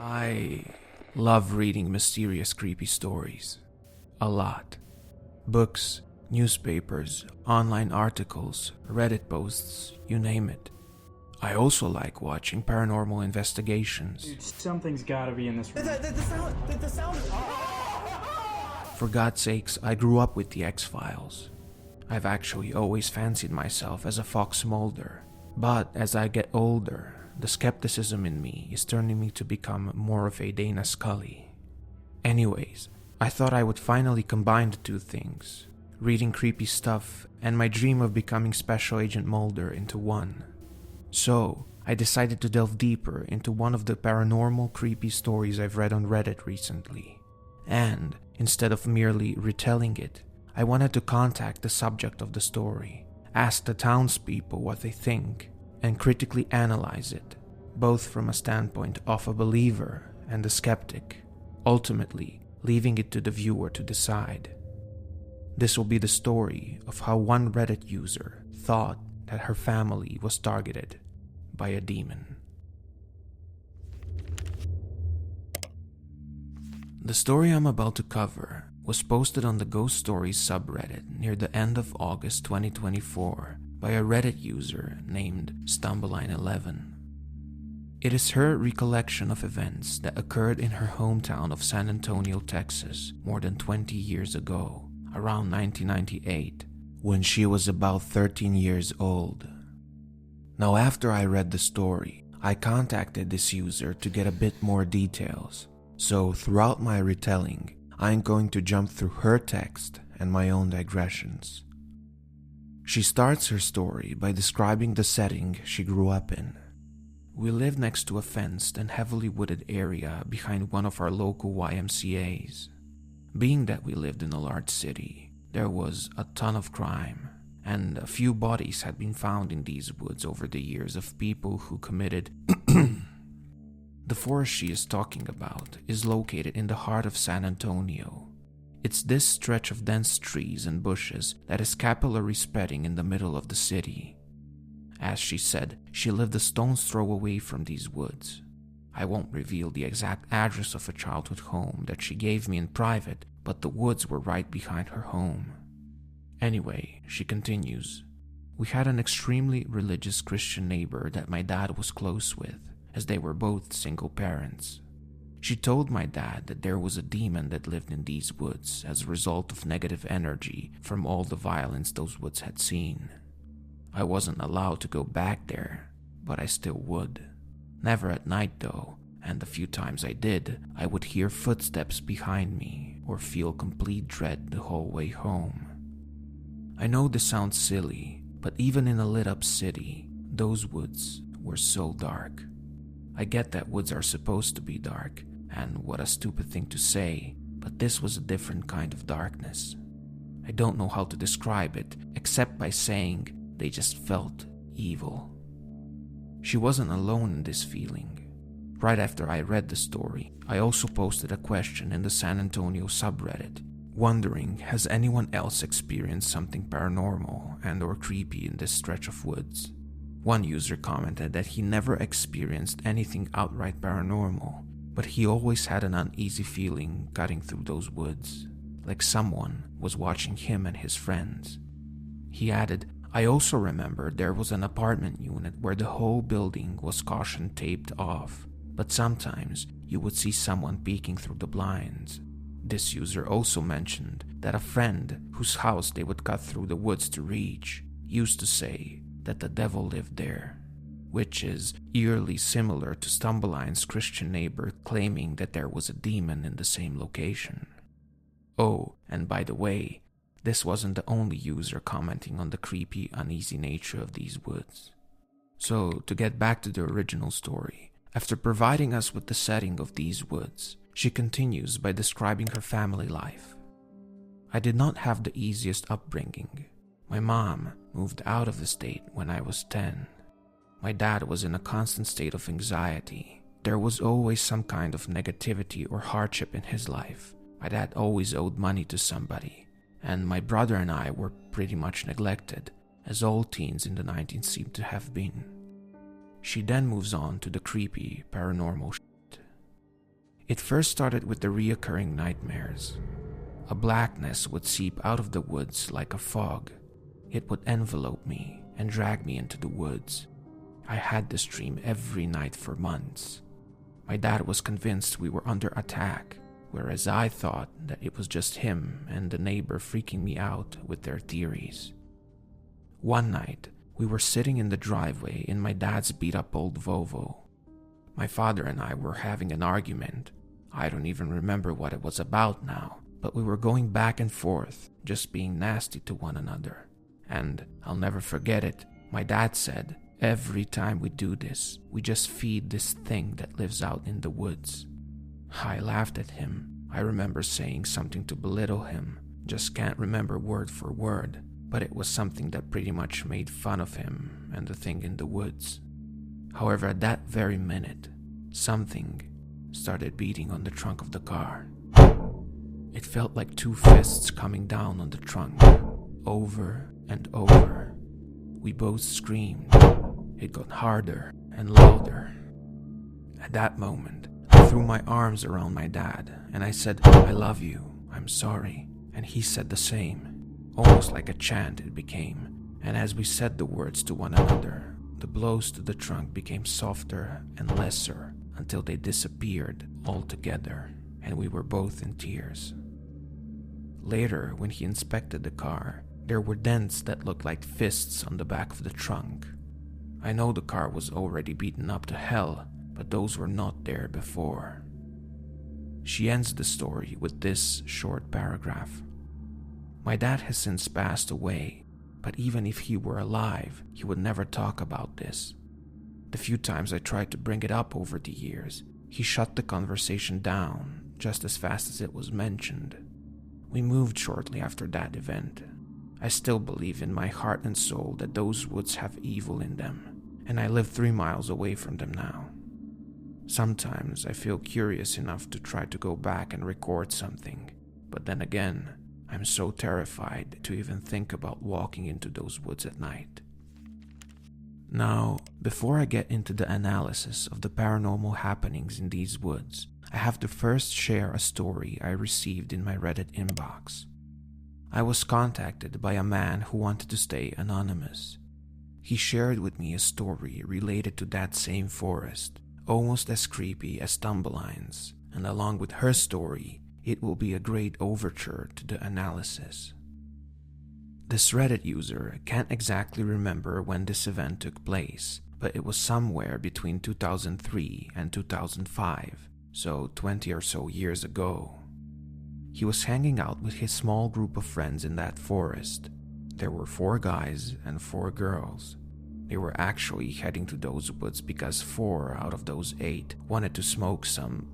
I love reading mysterious, creepy stories. A lot. Books, newspapers, online articles, Reddit posts, you name it. I also like watching paranormal investigations. Dude, something's gotta be in this room. The sound. For God's sakes, I grew up with the X-Files. I've actually always fancied myself as a Fox Mulder. But as I get older, the skepticism in me is turning me to become more of a Dana Scully. Anyways, I thought I would finally combine the two things, reading creepy stuff and my dream of becoming Special Agent Mulder, into one. So, I decided to delve deeper into one of the paranormal creepy stories I've read on Reddit recently. And, instead of merely retelling it, I wanted to contact the subject of the story, ask the townspeople what they think, and critically analyze it, both from a standpoint of a believer and a skeptic, ultimately leaving it to the viewer to decide. This will be the story of how one Reddit user thought that her family was targeted by a demon. The story I'm about to cover was posted on the Ghost Stories subreddit near the end of August 2024 by a Reddit user named Stumbleline11. It is her recollection of events that occurred in her hometown of San Antonio, Texas, more than 20 years ago, around 1998, when she was about 13 years old. Now, after I read the story, I contacted this user to get a bit more details. So throughout my retelling, I'm going to jump through her text and my own digressions. She starts her story by describing the setting she grew up in. We lived next to a fenced and heavily wooded area behind one of our local YMCAs. Being that we lived in a large city, there was a ton of crime, and a few bodies had been found in these woods over the years of people who committed The forest she is talking about is located in the heart of San Antonio. It's this stretch of dense trees and bushes that is capillary spreading in the middle of the city. As she said, she lived a stone's throw away from these woods. I won't reveal the exact address of a childhood home that she gave me in private, but the woods were right behind her home. Anyway, she continues, we had an extremely religious Christian neighbor that my dad was close with, as they were both single parents. She told my dad that there was a demon that lived in these woods as a result of negative energy from all the violence those woods had seen. I wasn't allowed to go back there, but I still would. Never at night though, and the few times I did, I would hear footsteps behind me or feel complete dread the whole way home. I know this sounds silly, but even in a lit-up city, those woods were so dark. I get that woods are supposed to be dark, and what a stupid thing to say, but this was a different kind of darkness. I don't know how to describe it, except by saying they just felt evil. She wasn't alone in this feeling. Right after I read the story, I also posted a question in the San Antonio subreddit, wondering has anyone else experienced something paranormal and or creepy in this stretch of woods. One user commented that he never experienced anything outright paranormal, but he always had an uneasy feeling cutting through those woods, like someone was watching him and his friends. He added, I also remember there was an apartment unit where the whole building was caution taped off, but sometimes you would see someone peeking through the blinds. This user also mentioned that a friend whose house they would cut through the woods to reach used to say that the devil lived there, which is eerily similar to Stumbleline's Christian neighbor claiming that there was a demon in the same location. Oh, and by the way, this wasn't the only user commenting on the creepy, uneasy nature of these woods. So, to get back to the original story, after providing us with the setting of these woods, she continues by describing her family life. I did not have the easiest upbringing. My mom moved out of the state when I was 10. My dad was in a constant state of anxiety. There was always some kind of negativity or hardship in his life. My dad always owed money to somebody, and my brother and I were pretty much neglected, as all teens in the 90s seemed to have been. She then moves on to the creepy, paranormal shit. It first started with the reoccurring nightmares. A blackness would seep out of the woods like a fog. It would envelope me and drag me into the woods. I had this dream every night for months. My dad was convinced we were under attack, whereas I thought that it was just him and the neighbor freaking me out with their theories. One night, we were sitting in the driveway in my dad's beat-up old Volvo. My father and I were having an argument. I don't even remember what it was about now, but we were going back and forth, just being nasty to one another. And I'll never forget it, my dad said, "Every time we do this, we just feed this thing that lives out in the woods." I laughed at him. I remember saying something to belittle him, just can't remember word for word, but it was something that pretty much made fun of him and the thing in the woods. However, at that very minute, something started beating on the trunk of the car. It felt like two fists coming down on the trunk, over and over. We both screamed. It got harder and louder. At that moment, I threw my arms around my dad and I said, "I love you, I'm sorry." And he said the same. Almost like a chant it became. And as we said the words to one another, the blows to the trunk became softer and lesser until they disappeared altogether, and we were both in tears. Later, when he inspected the car, there were dents that looked like fists on the back of the trunk. I know the car was already beaten up to hell, but those were not there before. She ends the story with this short paragraph. "My dad has since passed away, but even if he were alive, he would never talk about this. The few times I tried to bring it up over the years, he shut the conversation down just as fast as it was mentioned. We moved shortly after that event. I still believe in my heart and soul that those woods have evil in them, and I live 3 miles away from them now. Sometimes I feel curious enough to try to go back and record something, but then again, I'm so terrified to even think about walking into those woods at night." Now, before I get into the analysis of the paranormal happenings in these woods, I have to first share a story I received in my Reddit inbox. I was contacted by a man who wanted to stay anonymous. He shared with me a story related to that same forest, almost as creepy as Tumbleline's, and along with her story, it will be a great overture to the analysis. This Reddit user can't exactly remember when this event took place, but it was somewhere between 2003 and 2005, so 20 or so years ago. He was hanging out with his small group of friends in that forest. There were 4 guys and 4 girls. They were actually heading to those woods because 4 out of those 8 wanted to smoke some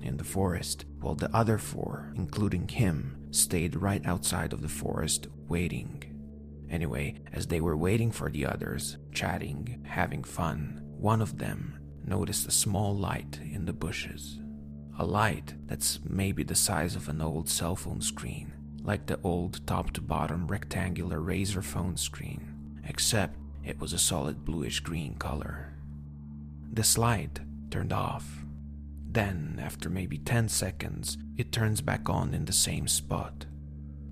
in the forest, while the other 4, including him, stayed right outside of the forest waiting. Anyway, as they were waiting for the others, chatting, having fun, one of them noticed a small light in the bushes. A light that's maybe the size of an old cell phone screen, like the old top-to-bottom rectangular Razr phone screen, except it was a solid bluish-green color. This light turned off. Then, after maybe 10 seconds, it turns back on in the same spot.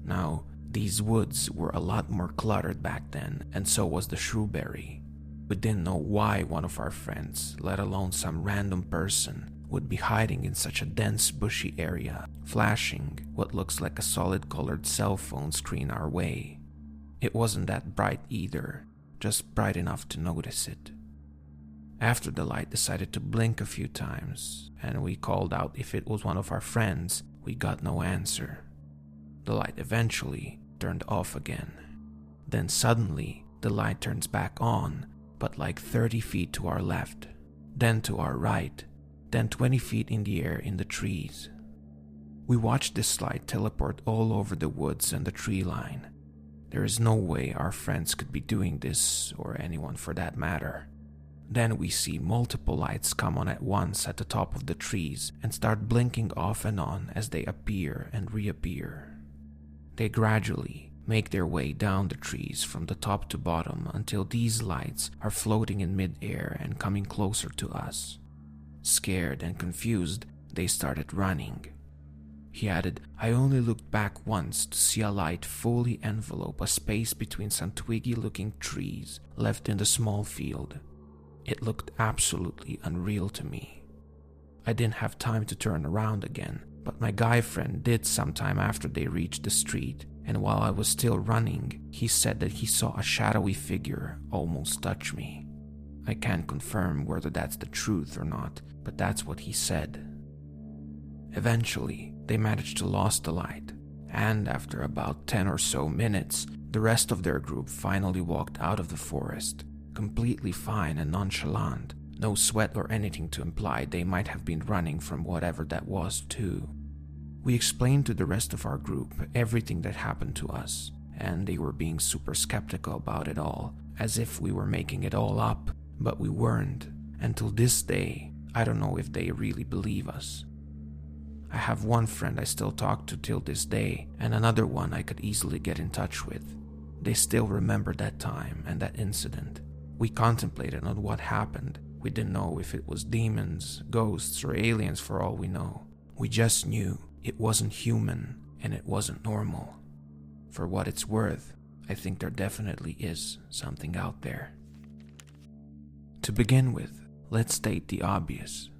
Now, these woods were a lot more cluttered back then, and so was the shrubbery. We didn't know why one of our friends, let alone some random person, would be hiding in such a dense bushy area, flashing what looks like a solid-colored cell phone screen our way. It wasn't that bright either, just bright enough to notice it. After the light decided to blink a few times, and we called out if it was one of our friends, we got no answer. The light eventually turned off again. Then suddenly, the light turns back on, but like 30 feet to our left, then to our right, then 20 feet in the air in the trees. We watched this light teleport all over the woods and the tree line. There is no way our friends could be doing this, or anyone for that matter. Then we see multiple lights come on at once at the top of the trees and start blinking off and on as they appear and reappear. They gradually make their way down the trees from the top to bottom until these lights are floating in mid-air and coming closer to us. Scared and confused, they started running. He added, I only looked back once to see a light fully envelope a space between some twiggy-looking trees left in the small field. It looked absolutely unreal to me. I didn't have time to turn around again, but my guy friend did sometime after they reached the street, and while I was still running, he said that he saw a shadowy figure almost touch me. I can't confirm whether that's the truth or not, but that's what he said. Eventually, they managed to lose the light, and after about 10 or so minutes, the rest of their group finally walked out of the forest, completely fine and nonchalant, no sweat or anything to imply they might have been running from whatever that was too. We explained to the rest of our group everything that happened to us, and they were being super skeptical about it all, as if we were making it all up, but we weren't, and till this day, I don't know if they really believe us. I have one friend I still talk to till this day, and another one I could easily get in touch with. They still remember that time and that incident. We contemplated on what happened. We didn't know if it was demons, ghosts, or aliens for all we know. We just knew it wasn't human and it wasn't normal. For what it's worth, I think there definitely is something out there. To begin with, let's state the obvious.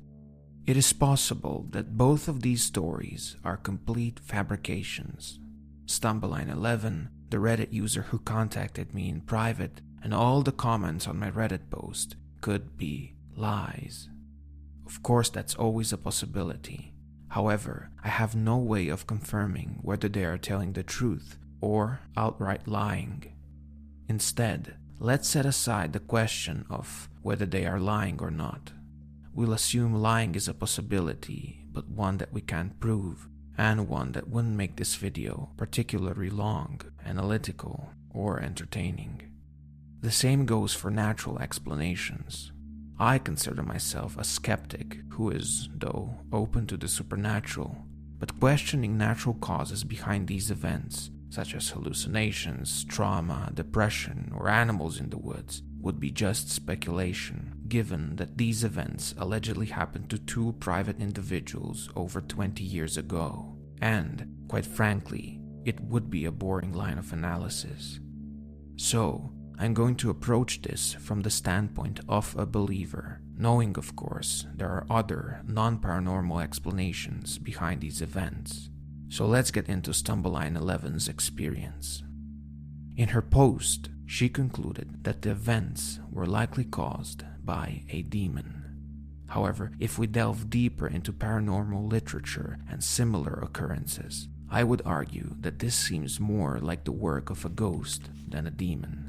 It is possible that both of these stories are complete fabrications. Stumbleline 11, the Reddit user who contacted me in private, and all the comments on my Reddit post could be lies. Of course, that's always a possibility. However, I have no way of confirming whether they are telling the truth or outright lying. Instead, let's set aside the question of whether they are lying or not. We'll assume lying is a possibility, but one that we can't prove, and one that wouldn't make this video particularly long, analytical, or entertaining. The same goes for natural explanations. I consider myself a skeptic who is, though, open to the supernatural, but questioning natural causes behind these events, such as hallucinations, trauma, depression, or animals in the woods, would be just speculation, given that these events allegedly happened to two private individuals over 20 years ago, and, quite frankly, it would be a boring line of analysis. So, I'm going to approach this from the standpoint of a believer, knowing, of course, there are other non-paranormal explanations behind these events. So let's get into Stumbleline 11's experience. In her post, she concluded that the events were likely caused by a demon. However, if we delve deeper into paranormal literature and similar occurrences, I would argue that this seems more like the work of a ghost than a demon.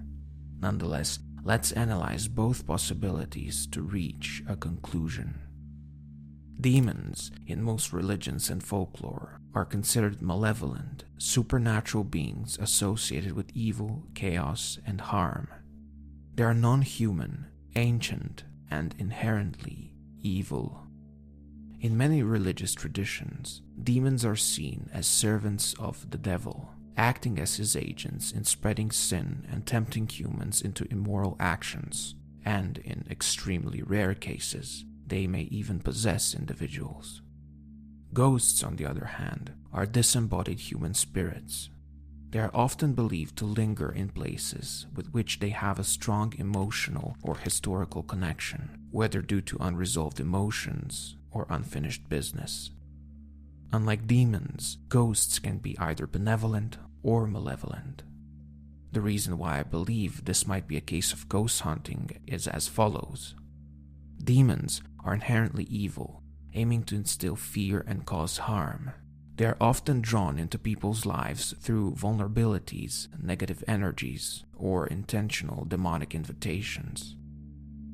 Nonetheless, let's analyze both possibilities to reach a conclusion. Demons, in most religions and folklore, are considered malevolent, supernatural beings associated with evil, chaos, and harm. They are non-human, ancient, and inherently evil. In many religious traditions, demons are seen as servants of the devil, acting as his agents in spreading sin and tempting humans into immoral actions, and in extremely rare cases, they may even possess individuals. Ghosts, on the other hand, are disembodied human spirits. They are often believed to linger in places with which they have a strong emotional or historical connection, whether due to unresolved emotions or unfinished business. Unlike demons, ghosts can be either benevolent or malevolent. The reason why I believe this might be a case of ghost hunting is as follows. Demons are inherently evil, aiming to instill fear and cause harm. They are often drawn into people's lives through vulnerabilities, negative energies, or intentional demonic invitations.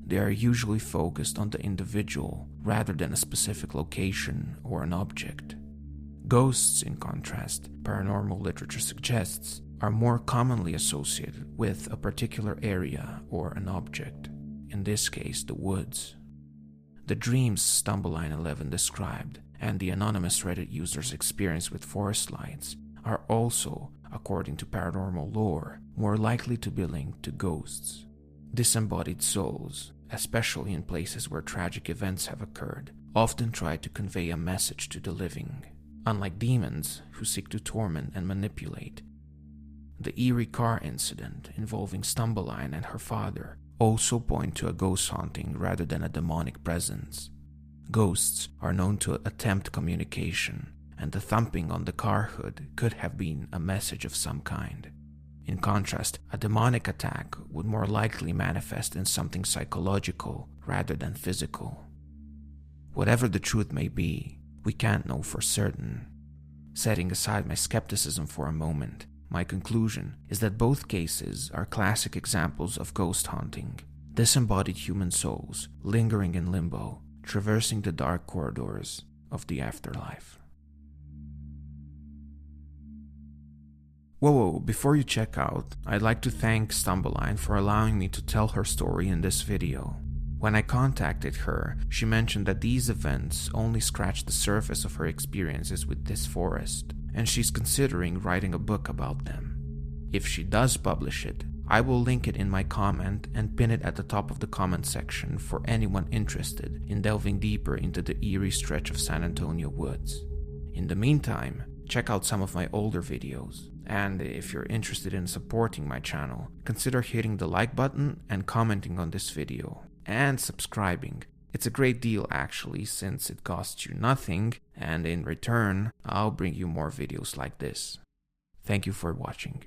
They are usually focused on the individual rather than a specific location or an object. Ghosts, in contrast, paranormal literature suggests, are more commonly associated with a particular area or an object, in this case the woods. The dreams Stumbleline 11 described and the anonymous Reddit user's experience with forest lights are also, according to paranormal lore, more likely to be linked to ghosts. Disembodied souls, especially in places where tragic events have occurred, often try to convey a message to the living, unlike demons who seek to torment and manipulate. The eerie car incident involving Stumbleline and her father also point to a ghost haunting rather than a demonic presence. Ghosts are known to attempt communication, and the thumping on the car hood could have been a message of some kind. In contrast, a demonic attack would more likely manifest in something psychological rather than physical. Whatever the truth may be, we can't know for certain. Setting aside my skepticism for a moment, my conclusion is that both cases are classic examples of ghost haunting, disembodied human souls lingering in limbo, traversing the dark corridors of the afterlife. Whoa, before you check out, I'd like to thank Stumbleline for allowing me to tell her story in this video. When I contacted her, she mentioned that these events only scratched the surface of her experiences with this forest, and she's considering writing a book about them. If she does publish it, I will link it in my comment and pin it at the top of the comment section for anyone interested in delving deeper into the eerie stretch of San Antonio woods. In the meantime, check out some of my older videos, and if you're interested in supporting my channel, consider hitting the like button and commenting on this video, and subscribing. It's a great deal actually, since it costs you nothing, and in return, I'll bring you more videos like this. Thank you for watching.